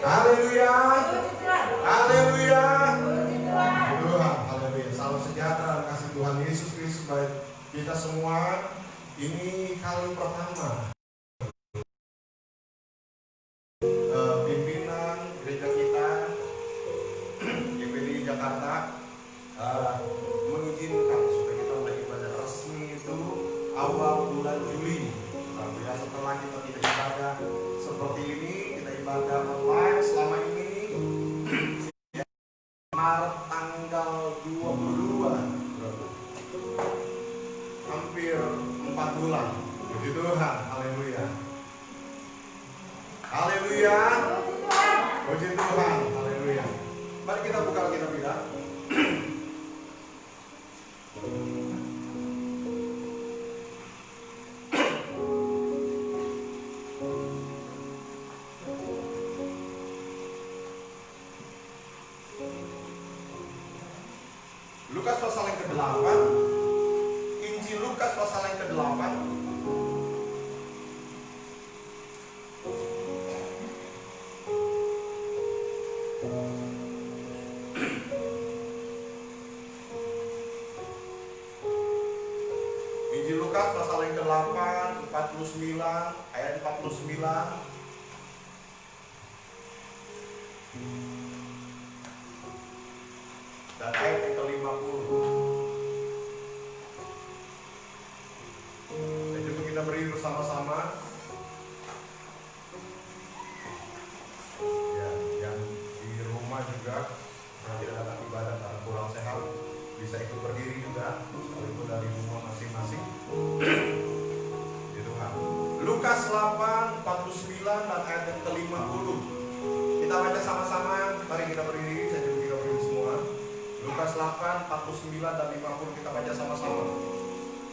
Haleluya. Haleluya. Tuhan, haleluya. Salam sejahtera kasih Tuhan Yesus Kristus bagi kita semua. Ini kali pertama pimpinan gereja kita GPD Jakarta mengizinkan supaya kita mulai ibadah resmi itu awal bulan Juli. Ya, setelah kita tidak ibadah seperti ini, kita ibadah online selama ini Maret tanggal 22, hampir 4 bulan. Puji Tuhan, haleluya. Haleluya. Puji Tuhan, haleluya. Mari kita buka Alkitab kita. Lukas pasal yang ke-8. Injil Lukas pasal yang ke-8. Injil Lukas pasal yang ke-8, 49, ayat 49. Dan ayat yang ke-50. Dan coba kita beri bersama-sama. Ya, yang di rumah juga yang tidak datang ibadah karena kurang sehat bisa ikut berdiri juga, sekalipun dari rumah masing-masing. Itu kan. Lukas 8, 49 dan ayat yang ke-50. Kita baca sama-sama. Mari kita berdiri. Saya juga kita berdiri semua. Lukas 8, 49 dan 50 kita baca sama-sama.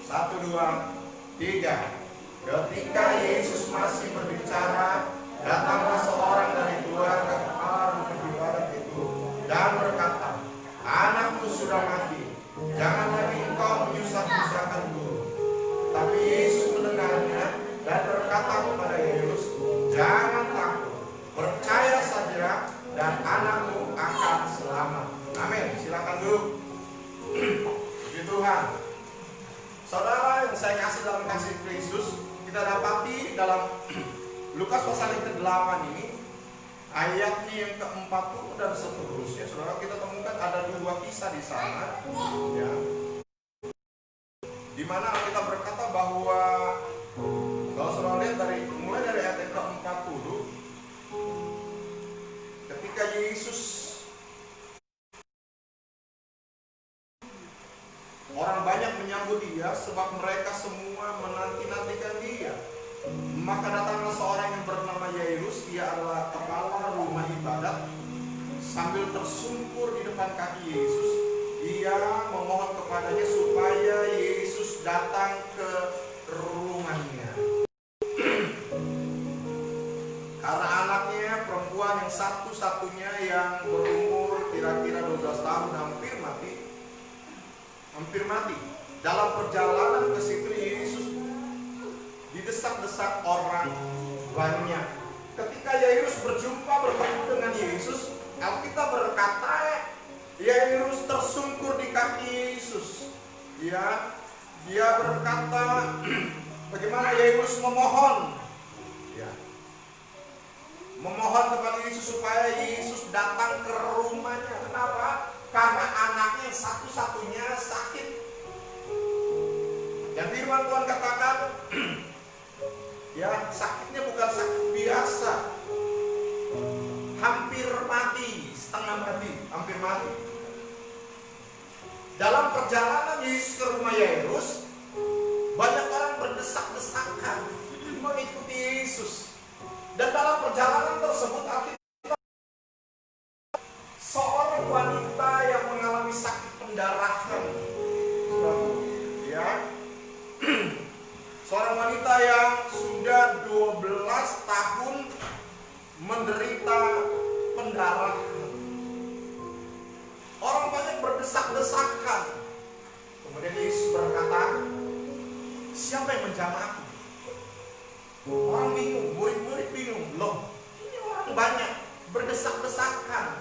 1, 2, 3. Ketika Yesus masih berbicara, datanglah seorang dari keluarga kepala rumah ibadat itu dan berkata, "Anakku sudah mati, jangan lagi engkau menyusah-nyusahkan guru." Tapi Yesus mendengarnya dan berkata kepada Yesus, "Jangan takut, percaya saja dan anakmu akan selamat." Amin. Silakan duduk. Puji Tuhan. Saudara yang saya kasih dalam kasih Kristus, kita dapati dalam Lukas pasal yang ke-8 ini, ayatnya yang ke-40 dan seterusnya. Saudara, kita temukan ada 2 kisah di sana, ya, di mana kita berkata bahwa kalau saudara lihat mulai dari ayat yang ke-40, ketika Yesus, orang banyak menyambut dia sebab mereka semua menanti-nantikan dia. Maka datanglah seorang yang bernama Yairus, dia adalah kepala rumah ibadat. Sambil tersungkur di depan kaki Yesus, dia memohon kepadanya supaya Yesus datang ke rumahnya. Karena anaknya perempuan yang satu-satunya yang berumur kira-kira 12 tahun hampir mati. Dalam perjalanan ke situ Yesus didesak-desak orang banyak. Ketika Yairus bertemu dengan Yesus, Alkitab berkata Yairus tersungkur di kaki Yesus. Dia berkata bagaimana Yairus memohon, memohon kepada Yesus supaya Yesus datang ke rumahnya. Kenapa? Karena anaknya satu-satunya sakit. Dan firman Tuhan katakan, ya, sakitnya bukan sakit biasa, hampir mati, setengah mati, hampir mati. Dalam perjalanan Yesus ke rumah Yairus, banyak orang berdesak-desakan mengikuti Yesus. Dan dalam perjalanan tersebut seorang wanita yang mengalami sakit pendarahan, ya, seorang wanita yang sudah 12 tahun menderita pendarahan. Orang banyak berdesak-desakan. Kemudian Yesus berkata, "Siapa yang menjamah aku?" Orang bingung, murid-murid bingung. Loh, ini orang banyak, berdesak-desakan.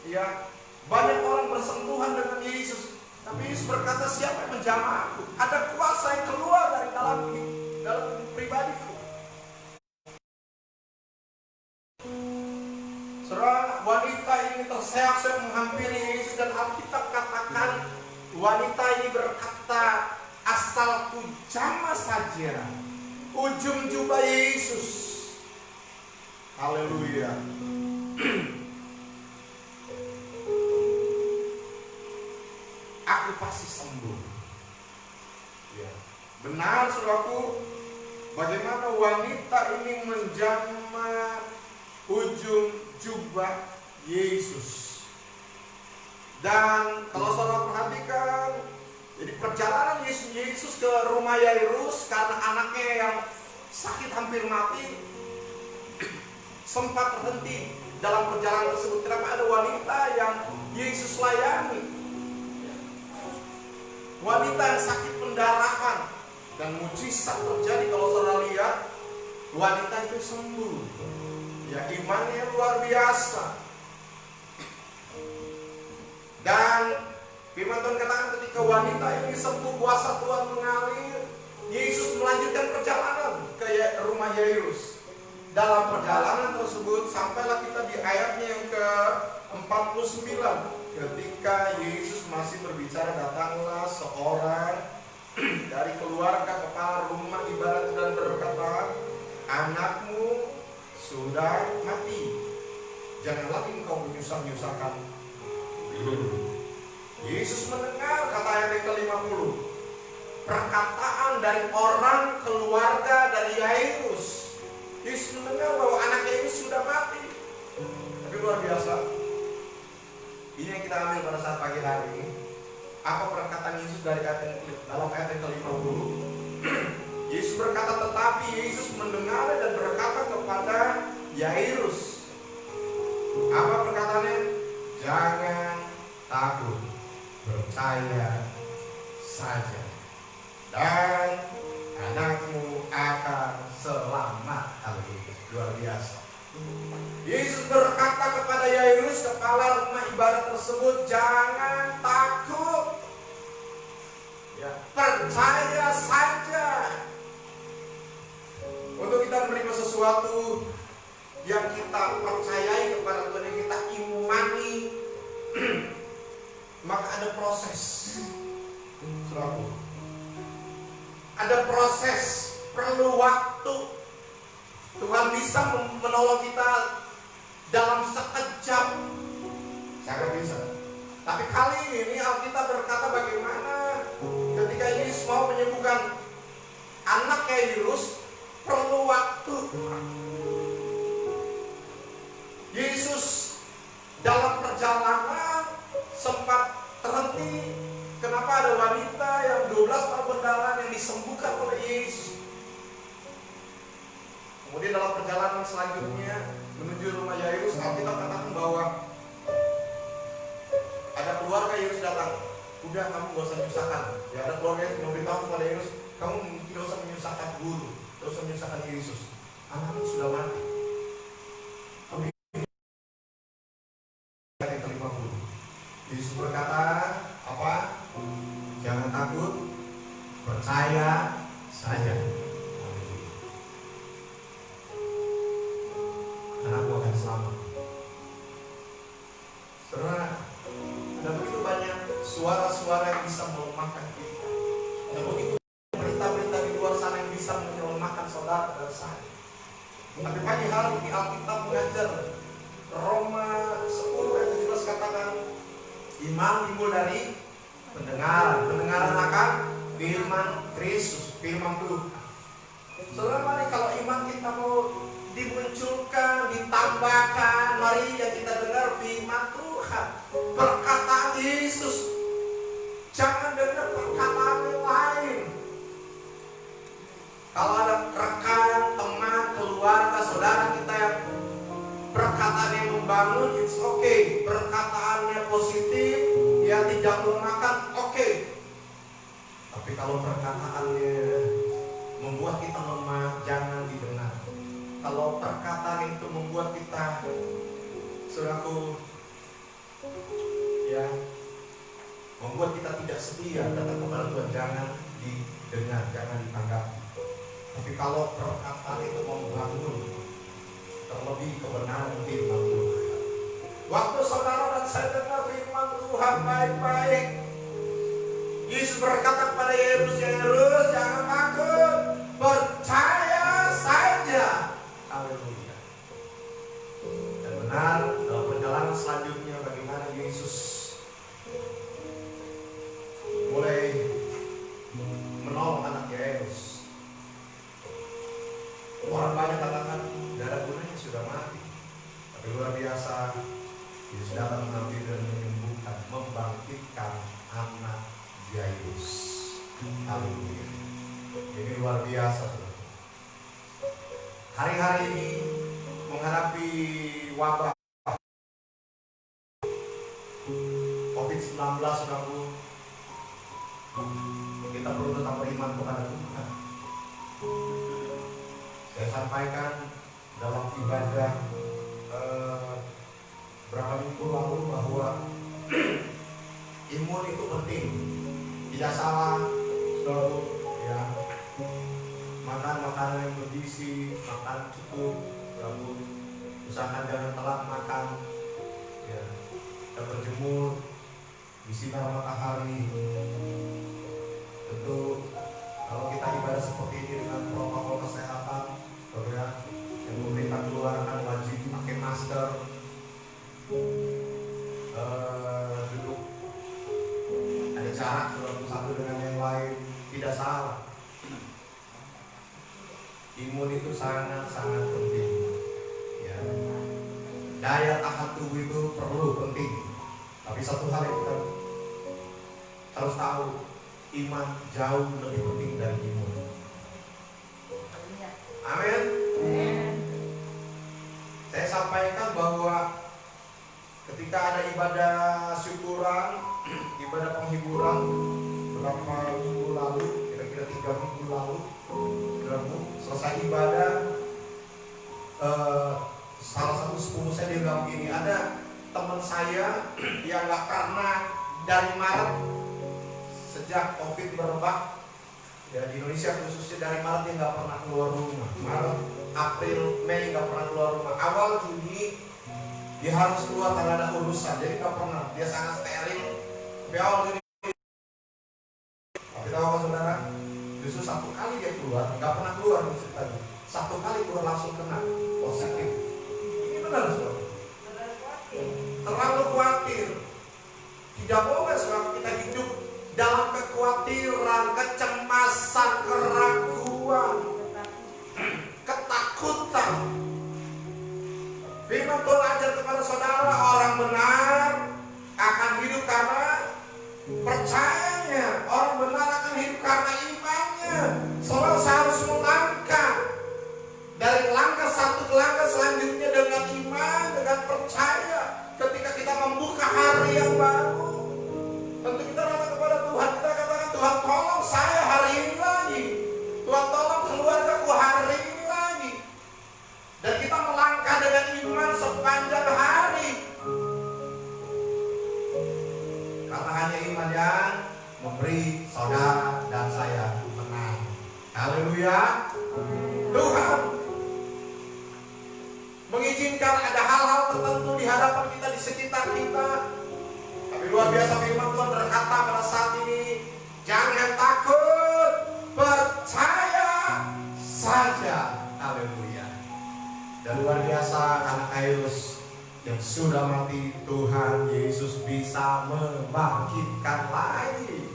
Ya, banyak orang bersentuhan dengan Yesus, tapi Yesus berkata, siapa yang menjamah aku? Ada kuasa yang keluar dari dalam pribadiku. Saudara, wanita ini terseok-seok menghampiri Yesus, dan Alkitab katakan wanita ini berkata, asal ku jamah saja ujung jubah Yesus. Haleluya. Aku pasti sembuh. Ya. Benar, saudaraku, bagaimana wanita ini menjamah ujung jubah Yesus. Dan kalau saudara perhatikan, jadi perjalanan Yesus ke rumah Yairus karena anaknya yang sakit hampir mati sempat terhenti dalam perjalanan tersebut. Kenapa? Ada wanita yang Yesus layani, wanita yang sakit pendarahan, dan mujizat terjadi. Kalau saudara lihat, wanita itu sembuh. Ya, imannya luar biasa. Dan firman Tuhan katakan ketika wanita ini sembuh, kuasa Tuhan mengalir, Yesus melanjutkan perjalanan ke rumah Yairus. Dalam perjalanan tersebut sampailah kita di ayatnya yang ke-49. Ketika Yesus masih berbicara, datanglah seorang dari keluarga kepala rumah ibadat dan berkata, anakmu sudah mati, jangan lagi engkau menyusah-nyusahkan. Yesus mendengar, kata ayat yang ke-50, perkataan dari orang keluarga dari Yairus. Yesus mendengar bahwa anaknya ini sudah mati. Tapi luar biasa, ini yang kita ambil pada saat pagi hari ini. Apa perkataan Yesus dari dalam ayat yang ke-50? Yesus berkata, tetapi Yesus mendengar dan berkata kepada Yairus. Apa perkataannya? Jangan takut, percaya saja, dan anakmu akan selamat. Haleluya, luar biasa. Yesus berkata kepada Yairus, kepala rumah ibadat tersebut, jangan takut, ya, percaya saja. Untuk kita menerima sesuatu yang kita percayai kepada Tuhan, yang kita imani, maka ada proses. Saudaraku, ada proses, perlu waktu. Tuhan bisa menolong kita dalam sekejap, sangat bisa. Tapi kali ini Alkitab berkata bagaimana ketika Yesus mau menyembuhkan anak Yairus, perlu waktu. Yesus dalam perjalanan sempat terhenti. Kenapa? Ada wanita yang 12 tahun berdarah yang disembuhkan oleh Yesus. Kemudian dalam perjalanan selanjutnya menuju rumah Yairus, Alkitab katakan bahwa ada keluarga Yairus datang. Udah, kamu gak usah menyusahkan. Ya, ada keluarga yang memberitahu kepada Yairus, kamu tidak usah menyusahkan guru, tidak usah menyusahkan Yesus. Anakmu sudah mati. Ayat 50. Yesus berkata apa? Jangan takut, percaya saja. Anakmu akan selamat. Saudara, ada begitu banyak suara-suara yang bisa melemahkan kita. Ada begitu berita-berita di luar sana yang bisa melemahkan saudara dan saya. Tapi pagi hari ini Alkitab mengajar, Roma 10 ayat 17 katakan, iman timbul dari pendengaran, pendengaran akan firman Kristus, firman Tuhan. Saudara, mari kalau iman kita mau dimunculkan, ditambahkan, mari ya kita dengar firman Tuhan, perkataan Yesus. Jangan dengar perkataan yang lain. Kalau ada rekan, teman, keluarga, saudara kita yang perkataan yang membangun, it's okay. Perkataannya positif, ya tidak melemahkan, okay. Tapi kalau perkataannya membuat kita lemah, jangan didengar. Kalau perkataan itu membuat kita Saudaraku, ya, membuat kita tidak setia datang kepada Tuhan jangan didengar, jangan ditanggapi. Tapi kalau perkataan itu membangun, terlebih kebenaran firman Tuhan. Waktu saudara dan saya dengar firman Tuhan baik-baik, Yesus berkata kepada Yairus, Yairus jangan takut, percaya saja. Haleluya. Dan benar dalam perjalanan selanjutnya bagaimana Yesus mulai menolong anak Yairus. Orang banyak katakan tidak ada gunanya, sudah mati. Tapi luar biasa, Yesus datang mengambil dan menyembuhkan, membangkitkan anak Yairus. Haleluya. Ini luar biasa. Hari-hari ini menghadapi wabah COVID-19, kita perlu tetap beriman kepada Tuhan. Saya sampaikan dalam ibadah berapa minggu lalu bahwa imun itu penting. Tidak salah, saudara, ya. Makan makanan yang bergizi, makan cukup, lalu usahakan jangan telat makan, ya. Dan berjemur di sinar matahari. Tentu kalau kita ibadah seperti ini dengan protokol kesehatan, ya, yang pemerintah keluarkan wajib pakai masker, duduk ada jarak satu dengan yang lain, tidak salah. Imun itu sangat-sangat penting, ya. Daya tahan tubuh itu perlu penting. Tapi satu hal yang kita harus tahu, iman jauh lebih penting dari imun. Amin. Saya sampaikan bahwa ketika ada ibadah syukuran, ibadah penghiburan beberapa minggu lalu, kira-kira 3 minggu lalu, selesai ibadah, salah satu sepupu saya dia bilang gini, ada teman saya yang nggak pernah dari Maret sejak COVID merebak, ya di Indonesia khususnya dari Maret dia nggak pernah keluar rumah. Maret, April, Mei nggak pernah keluar rumah. Awal Juni dia harus keluar karena ada urusan, jadi nggak pernah. Dia sangat steril. Tapi awal Juni, tapi tahu kan saudara, justru 1 kali dia keluar, nggak pernah keluar ceritanya. 1 kali keluar langsung kena positif. Ini benar saudara. Terlalu khawatir. Tidak boleh saudara kita hidup dalam kekhawatiran, kecemasan, keraguan, ketakutan. Firman Tuhan ajar kepada saudara, orang benar akan hidup karena percayanya. Orang benar akan hidup karena imannya. Saudara harus melangkah dari langkah satu ke langkah selanjutnya dengan iman, dengan percaya. Ketika kita membuka hari yang baru, tentu kita datang kepada Tuhan, kita katakan, Tuhan tolong saya hari ini lagi, Tuhan tolong keluargaku hari ini lagi. Dan kita melangkah dengan iman sepanjang hari, karena hanya iman yang memberi saudara dan saya menang. Haleluya. Tuhan mengizinkan ada hal-hal tertentu di hadapan kita, di sekitar kita. Tapi luar biasa firman Tuhan berkata pada saat ini, jangan takut, percaya saja. Haleluya. Dan luar biasa anak Yairus yang sudah mati, Tuhan Yesus bisa membangkitkan lagi.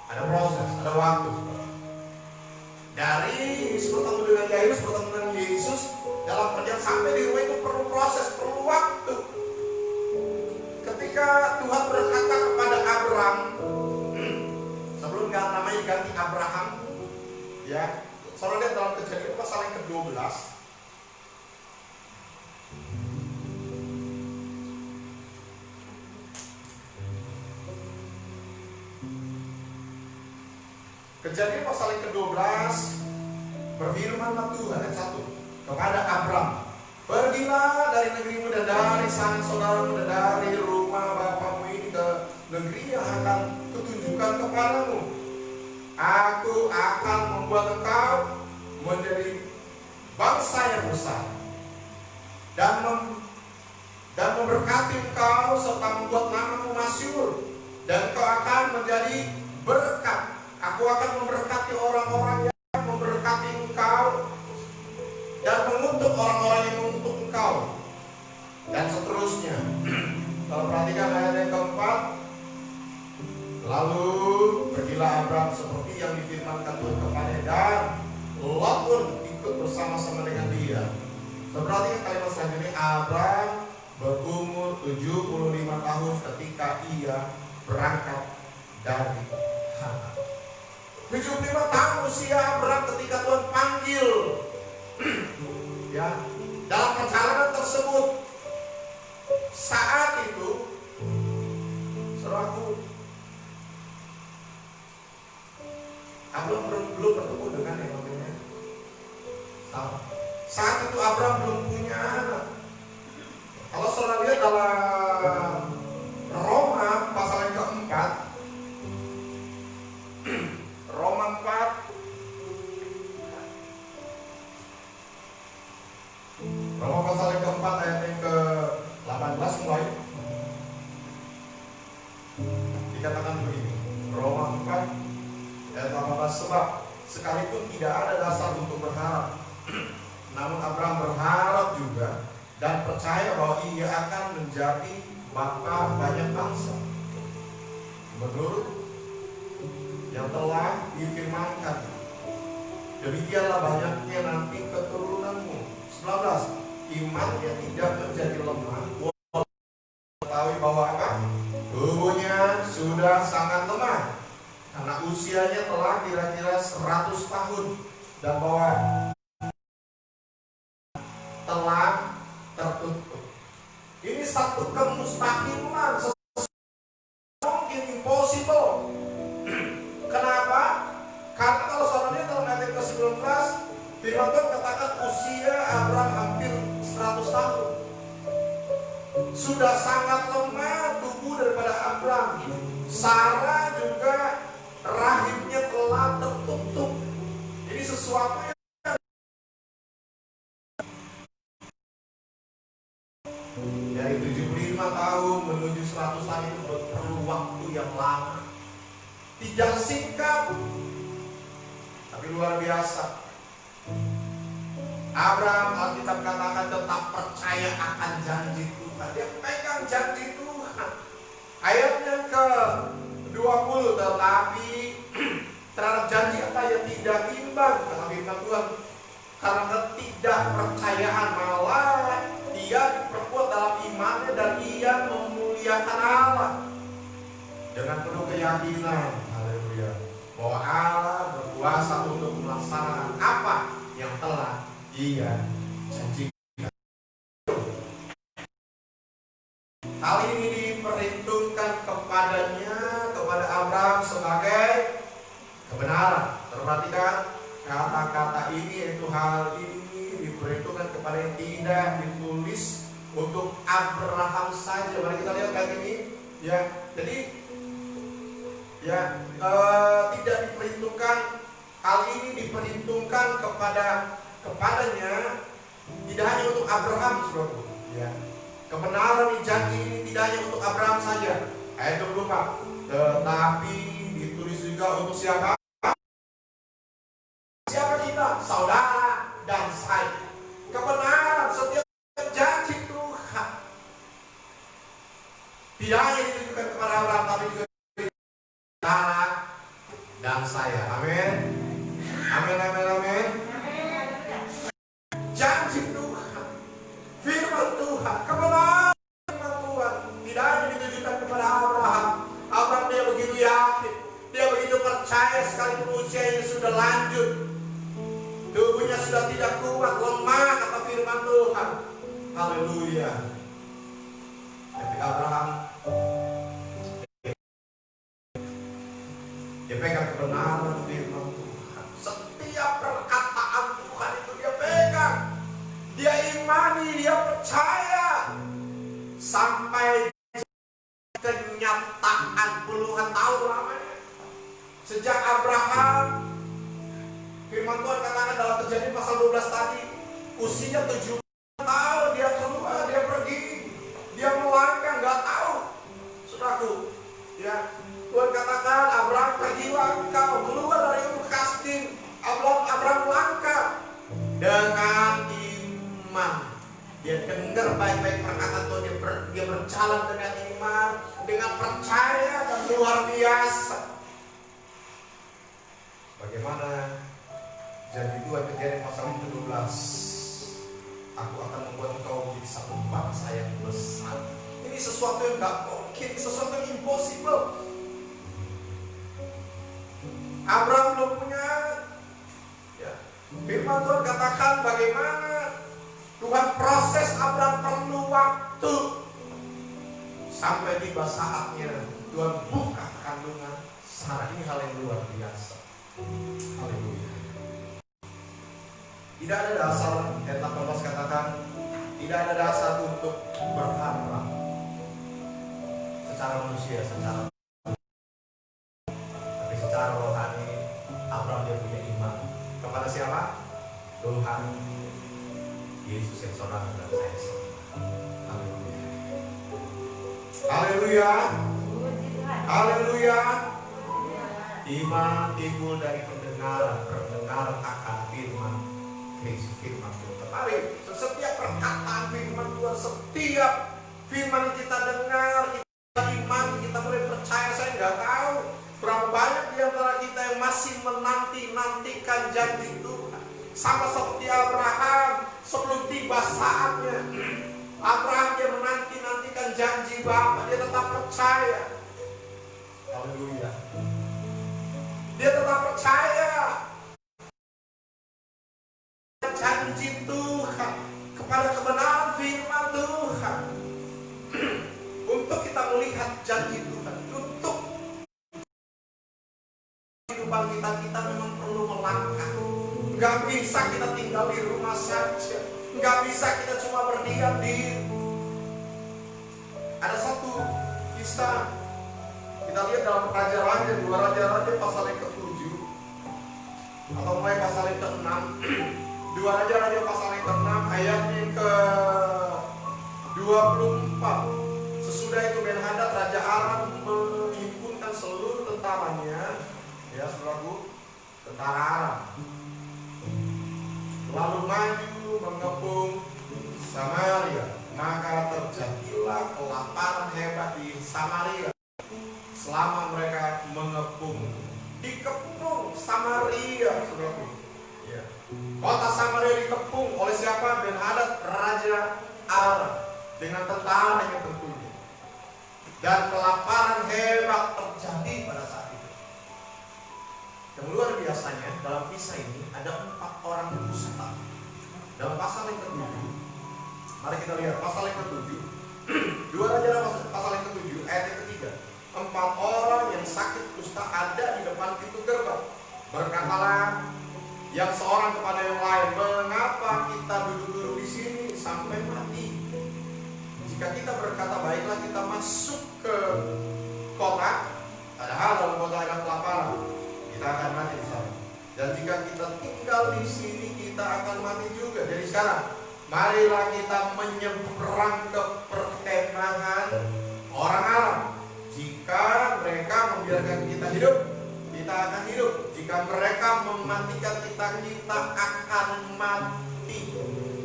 Ada proses, ada waktu. Dari bertemu dengan Yairus, bertemu dengan Yesus, dalam perjalanan sampai di rumah itu perlu proses, perlu waktu. Ketika Tuhan berkata kepada Abraham, sebelum namanya diganti Abraham, ya, saudara lihat dalam Kejadian pasal yang ke-12. Kejadian pasal yang ke-12 berfirmanlah Tuhan ayat 1 kepada Abraham, pergilah dari dari negerimu dan dari sanak saudaramu dan dari rumah bapamu ini ke negeri yang akan kutunjukkan kepadamu. Aku akan membuat engkau menjadi bangsa yang besar dan memberkati engkau serta membuat namamu masyhur, dan engkau akan menjadi berkat. Aku akan memberkati orang-orang yang memberkati engkau dan mengutuk orang-orang yang mengutuk engkau, dan seterusnya. Kalau perhatikan ayat yang keempat, lalu pergilah Abram seperti yang difirmankan Tuhan kepadanya, dan Lot pun ikut bersama-sama dengan dia. Perhatikan kalimat selanjutnya, Abram berumur 75 tahun ketika ia berangkat dari Haran. 75 tahun usia Abram ketika Tuhan panggil. Ya, dalam perjalanan tersebut, saat itu, saudaraku, Abram belum bertemu dengan yang namanya Sarah. Saat itu Abram belum punya anak. Kalau saudara lihat dalam Roma pasal yang keempat, Roma 4 Roma pasal yang keempat ayat yang ke-18 mulai dikatakan begini. Roma 4 ayat 18, sebab sekalipun tidak ada dasar untuk berharap, namun Abraham berharap juga dan percaya bahwa ia akan menjadi bapa banyak bangsa, menurut yang telah difirmankan, demikianlah banyaknya nanti keturunanmu. 19, imannya tidak menjadi lemah, mengetahui bahwa apa? Tubuhnya sudah sangat lemah karena usianya telah kira-kira 100 tahun, dan bahwa telah tertutup. Ini satu kemustahilan, mungkin impossible. Kenapa? Karena kalau saudara dalam ayat ke-19, firman Tuhan katakan usia Abraham hampir 100 tahun. Sudah sangat lemah tubuh daripada Abraham. Sarah juga rahimnya telah tertutup. Ini sesuatu yang dari 75 tahun menuju 100 tahun itu perlu waktu yang lama. Tidak singkat, tapi luar biasa. Abraham, Alkitab katakan, tetap percaya akan janji Tuhan. Dia pegang janji Tuhan. Ayatnya ke-20, tetapi terhadap janji apa yang tidak imbang, kata firman Tuhan, karena ketidakpercayaan, malah dia diperkuat dalam imannya dan ia memuliakan Allah dengan penuh keyakinan, haleluya, bahwa Allah berkuasa untuk melaksanakan apa yang telah ia janjikan. Hal ini diperhitungkan kepadanya, kepada Abraham sebagai kebenaran. Perhatikan kata-kata ini, yaitu hal ini diperhitungkan kepada yang tidak ditulis untuk Abraham saja. Mari kita lihat kayak ini, ya. Jadi tidak diperhitungkan, hal ini diperhitungkan kepadanya, tidak hanya untuk Abraham, saudara. Ya. Kebenaran janji ini tidak hanya untuk Abraham saja. Ayat 24, tetapi ditulis juga untuk siapa? Siapa kita? Saudara dan saya. Kebenaran setiap janji Tuhan tidak hanya ditujukan kepada Abraham, tapi juga saudara dan saya. Amin. Amin, amin, amin. Janji Tuhan, firman Tuhan, kebenaran firman Tuhan tidak hanya ditujukan kepada Abraham. Abraham dia begitu yakin, dia begitu percaya, sekalipun usianya sudah lanjut, tubuhnya sudah tidak kuat, lemah, kata firman Tuhan. Haleluya. Tapi Abraham dia pegang kebenaran firman Tuhan. Setiap perkataan Tuhan itu dia pegang, dia imani, dia percaya. sampai kenyataan puluhan tahun lamanya. Sejak Abraham, firman Tuhan katakan dalam Kejadian pasal 12 tadi, usia 70 tahun dia keluar, dia pergi, dia melangkah, nggak tahu. Saudaraku, ya, Tuhan katakan Abraham pergilah engkau keluar dari Ur Kasdim. Abraham melangkah dengan iman. Dia dengar baik-baik perkataan Tuhan, dia berjalan dengan iman, dengan percaya dan luar biasa. Bagaimana janji Tuhan Kejadian pasal 17? Aku akan membuat engkau menjadi satu bangsa yang besar. Ini sesuatu yang gak mungkin, sesuatu yang impossible. Abraham belum punya. Ya. Firman Tuhan katakan bagaimana Tuhan proses Abraham perlu waktu. Sampai tiba saatnya Tuhan buka kandungan Sarah. Ini hal yang luar biasa. Haleluya. Tidak ada dasar, ayat 18 katakan, tidak ada dasar untuk berharap secara manusia, tapi secara rohani. Abraham dia punya iman kepada siapa? Tuhan Yesus yang seorang dan saya seorang. Haleluya. Haleluya. Iman timbul dari pendengaran akan firman Tuhan. Mari, setiap perkataan firman Tuhan, setiap firman yang kita dengar, kita iman, kita boleh percaya. Saya nggak tahu berapa banyak di antara kita yang masih menanti-nantikan janji Tuhan. Sama seperti Abraham, sebelum tiba saatnya, Abraham dia menanti-nantikan janji Bapa, dia tetap percaya. Haleluya. Dia tetap percaya janji Tuhan, kepada kebenaran firman Tuhan. Untuk kita melihat janji Tuhan, untuk kehidupan kita memang perlu melangkah. Gak bisa kita tinggal di rumah saja, gak bisa kita cuma berdiam diri. Ada satu kisah kita lihat dalam Raja-Raja, 2 Raja-Raja pasal yang ke-7 atau mulai pasal yang ke-6. 2 Raja-Raja pasal yang ke-6 ayat yang ke-24. Sesudah itu Ben-Hadad Raja Aram menghimpunkan seluruh tentaranya, ya saudaraku, tentara Aram, lalu maju mengepung Samaria. Maka terjadilah kelaparan hebat di Samaria selama mereka mengepung. Dikepung Samaria, saudaraku. Ya. Kota Samaria dikepung oleh siapa? Ben-Hadad Raja Aram dengan tentaranya tentunya. Dan kelaparan hebat terjadi pada saat itu. Yang luar biasanya dalam kisah ini ada 4 orang dusta. Dalam pasal yang ke-7, mari kita lihat pasal yang ke-7, 2 Raja pasal yang ke-7 ayat yang ke-3. 4 orang yang sakit kusta ada di depan pintu gerbang. Berkatalah yang seorang kepada yang lain, mengapa kita duduk-duduk di sini sampai mati? Jika kita berkata baiklah kita masuk ke kota, padahal dalam kota ada kelaparan, kita akan mati di sana. Dan jika kita tinggal di sini kita akan mati juga. Jadi sekarang marilah kita menyeberang ke perkemahan orang Aram. Jika mereka membiarkan kita hidup, kita akan hidup. Jika mereka mematikan kita, kita akan mati.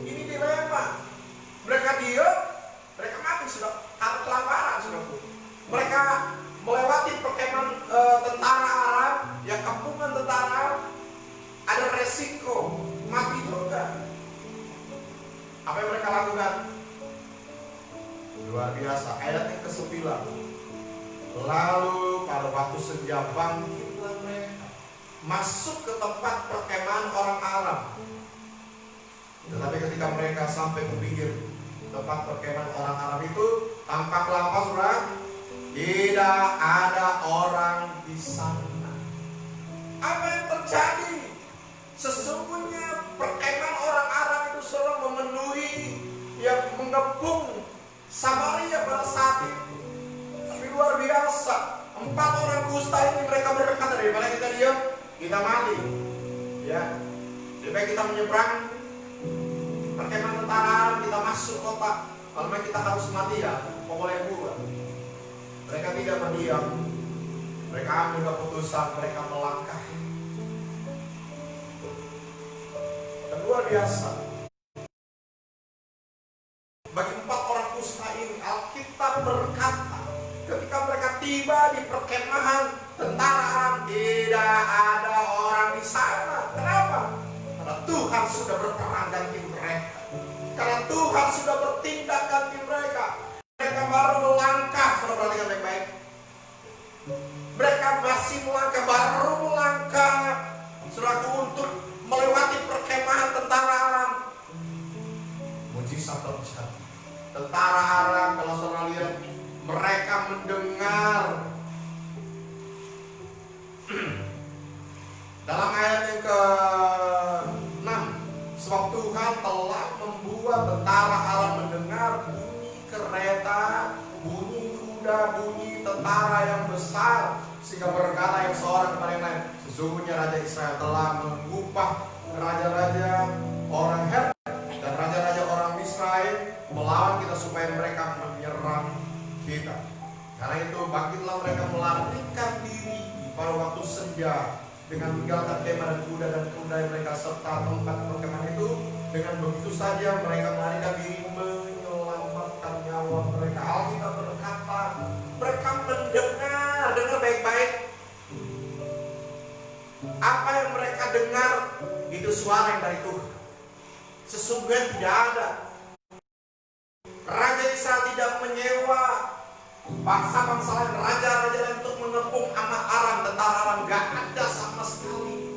Ini dilema. Mereka diam, mereka mati sudah karena kelaparan sudah. Mereka melewati perkemahan tentara Arab, ya kampungan tentara Arab, ada resiko mati juga. Apa yang mereka lakukan? Luar biasa. Ayat yang ke-9. Lalu pada waktu senja bangkitlah mereka masuk ke tempat perkemahan orang Arab. Tetapi ketika mereka sampai ke pinggir tempat perkemahan orang Arab itu, tampaklah apa saudara? Tidak ada orang di sana. Apa yang terjadi? Sesungguhnya perkemahan orang Arab itu selalu memenuhi, yang mengepung Samaria pada saat itu. Tapi luar biasa, 4 orang kusta ini mereka berkata, daripada kita diam, kita mati. Ya, lebih baik kita menyeberang perkemahan tentara, kita masuk kota. Kalau kita harus mati ya, pokoknya buat. Mereka tidak berdiam. Mereka ambil keputusan, mereka melangkah. Dan luar biasa. Bagi 4 orang kusta ini, Alkitab berkata, ketika mereka tiba di perkemahan tentara Aram, tidak ada orang di sana. Kenapa? Karena Tuhan sudah berperang ganti mereka. Karena Tuhan sudah bertindak ganti mereka. Mereka baru melangkah. Sudah perhatikan baik-baik. Mereka masih melangkah, baru melangkah, saudaraku, untuk melewati perkemahan tentara Aram. Mujizat terjadi. Tentara Aram, kalau saudara lihat, mereka mendengar dalam ayat yang ke-6, sebab Tuhan telah membuat tentara Aram mendengar bunyi kereta, bunyi kuda, bunyi tentara yang besar, sehingga berkata yang seorang kepada yang lain, sesungguhnya Raja Israel telah mengupah raja-raja orang Het dan raja-raja orang Misraim melawan kita supaya mereka menyerang kita. Karena itu bangkitlah mereka melarikan diri pada waktu senja dengan meninggalkan kemah dan kuda mereka serta tempat perkemahan itu. Dengan begitu saja mereka melarikan diri menyelamatkan nyawa mereka. Alkitab berkata mereka mendengar, dengar baik-baik. Apa yang mereka dengar itu suara yang dari Tuhan. Sesungguhnya tidak ada. Raja Israel tidak menyewa bangsa-bangsa lain, raja-raja lain untuk mengepung amat Aram, tentara Aram, gak ada sama sekali.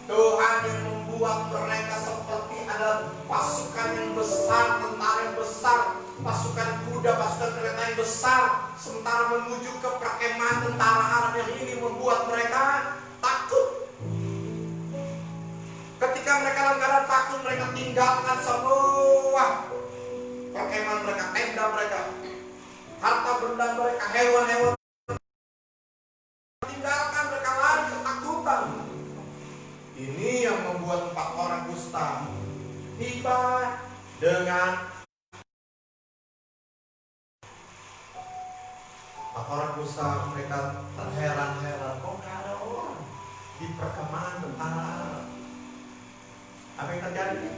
Tuhan yang membuat mereka seperti ada pasukan yang besar, tentara yang besar, pasukan kuda, pasukan kereta yang besar, sementara menuju ke perkemahan tentara Aram yang ini membuat mereka takut. Ketika mereka langgaran takut, mereka tinggalkan semua perkemahan mereka, tenda mereka, harta benda mereka, hewan-hewan, tinggalkan, mereka lari ketakutan. Ini yang membuat 4 orang kusta tiba dengan 4 orang kusta, mereka terheran-heran, kok gak ada orang di perkemahan tentara. Apa yang terjadi?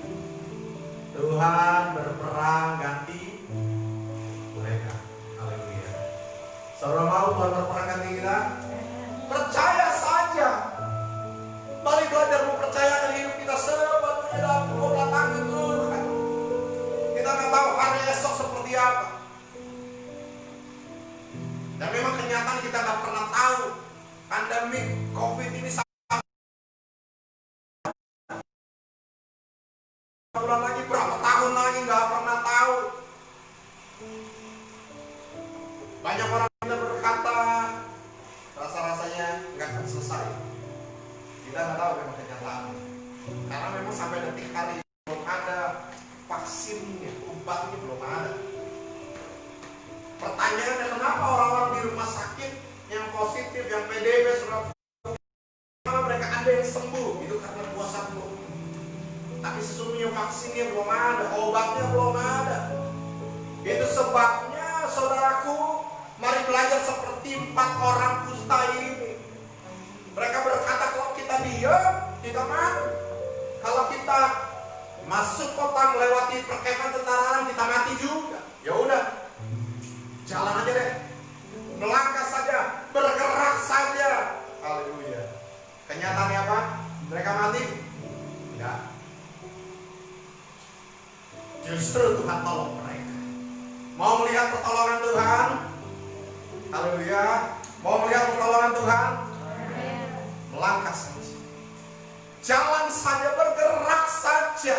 Tuhan berperang ganti mereka. Haleluya. Saudara mau Tuhan berperang ganti kita? Percaya saja. Mari belajar mempercayakan hidup kita sepenuhnya dalam perbuatan tangan Tuhan. Kita nggak tahu hari esok seperti apa. Dan memang kenyataan kita nggak pernah tahu. Pandemi COVID ini bulan lagi, berapa tahun lagi, nggak pernah tahu. Banyak orang kita berkata rasa-rasanya nggak akan selesai. Kita nggak tahu memang kenyataan. Karena memang sampai detik hari belum ada vaksinnya, obatnya belum ada. Pertanyaannya, kenapa orang-orang di rumah sakit yang positif, yang PDB, kenapa mereka ada yang sembuh? Itu karena puasa belum. Tapi sesungguhnya vaksinnya belum ada, obatnya belum ada. Itu sebabnya saudaraku, mari belajar seperti 4 orang kusta ini. Mereka berkata, kalau kita diam, kita mati. Kalau kita masuk kota melewati perkemahan tentara, kita mati juga. Ya udah, jalan aja deh, melangkah saja, bergerak saja. Haleluya. Kenyataannya apa? Mereka mati? Enggak. Justru Tuhan tolong mereka. Mau melihat pertolongan Tuhan? Haleluya. Mau melihat pertolongan Tuhan? Melangkah saja, jalan saja, bergerak saja.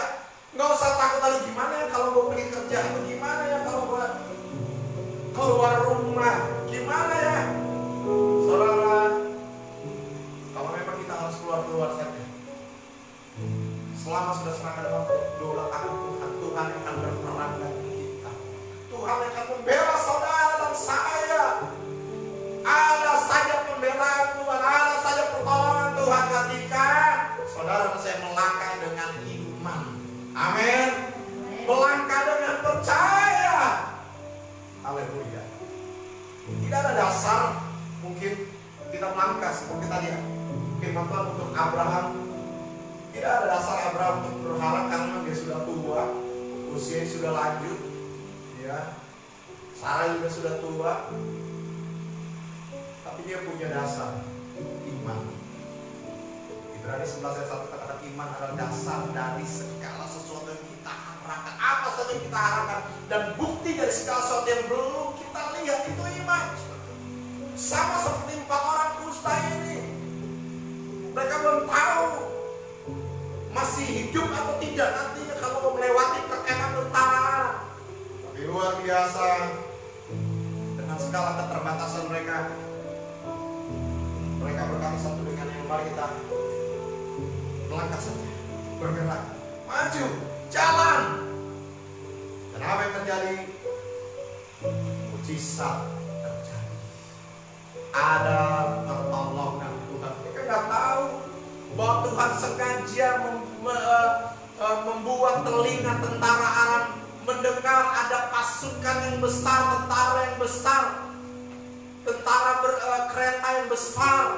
Nggak usah takut, aduh gimana ya kalau gue pergi kerja, atau gimana ya kalau gue keluar rumah, gimana ya. Saudara, kalau memang kita harus keluar saja, selama sudah serahkan waktu, doa tangan Tuhan, Tuhan yang akan berperang bagi kita. Tuhan yang akan percaya. Haleluya. Tidak ada dasar mungkin kita melangkah seperti tadi ya. Firman Tuhan untuk Abraham. Tidak ada dasar Abraham untuk berharap karena dia sudah tua, usianya sudah lanjut, ya. Sarah juga sudah tua. Tapi dia punya dasar iman. Ibrani 11 ayat 1 kata iman adalah dasar dari segala sesuatu yang kita harapkan. Apa saja yang kita harapkan, dan bukti dari segala sesuatu yang belum kita lihat itu iman. Sama seperti 4 orang kusta ini. Mereka belum tahu masih hidup atau tidak nantinya kalau melewati perkemahan tentara. Tapi luar biasa, dengan segala keterbatasan mereka berkata satu dengan yang mari kita melangkah saja, bergerak, maju, jalan. Dan apa yang terjadi? Mujizat terjadi. Ada pertolongan Tuhan. Mereka nggak tahu bahwa Tuhan sengaja membuat telinga tentara Aram mendengar ada pasukan yang besar, tentara yang besar, kereta yang besar,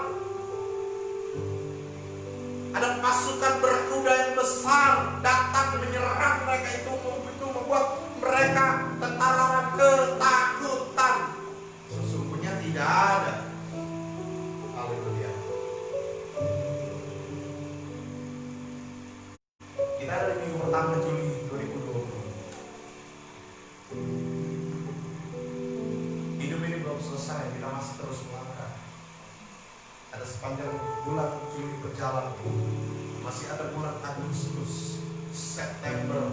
ada pasukan berkuda yang besar datang menyerang mereka. Itu membuat mereka tentara Aram ketakutan. Sesungguhnya tidak ada. Haleluya. Kita ada di minggu pertama Juli 2020. Hidup ini belum selesai, kita masih terus melangkah. Ada sepanjang bulan Juli berjalan, masih ada bulan Agustus, September,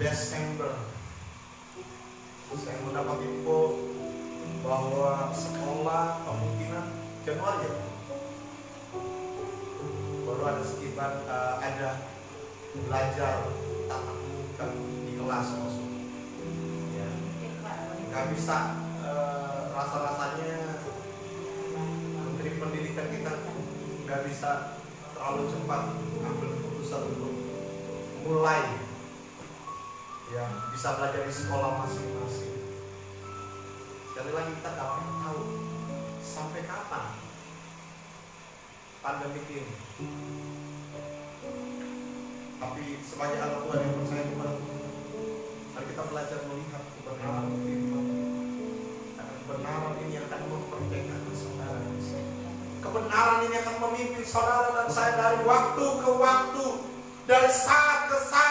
Desember. Saya mendapat info bahwa sekolah kemungkinan Januari ya, baru ada sekitar ada belajar tatap muka di kelas masuk. Ya, nggak bisa rasa-rasanya Menteri Pendidikan kita nggak bisa terlalu cepat ambil keputusan untuk mulai ya bisa belajar di sekolah masing-masing. Sekali lagi kita nggak pernah tahu sampai kapan pandemi ini. Tapi sebagai anak Tuhan yang percaya Tuhan, mari kita belajar melihat kebenaran firman. Karena kebenaran ini akan memerdekakan saudara. Kebenaran ini akan memimpin saudara dan saya dari waktu ke waktu, dari saat ke saat.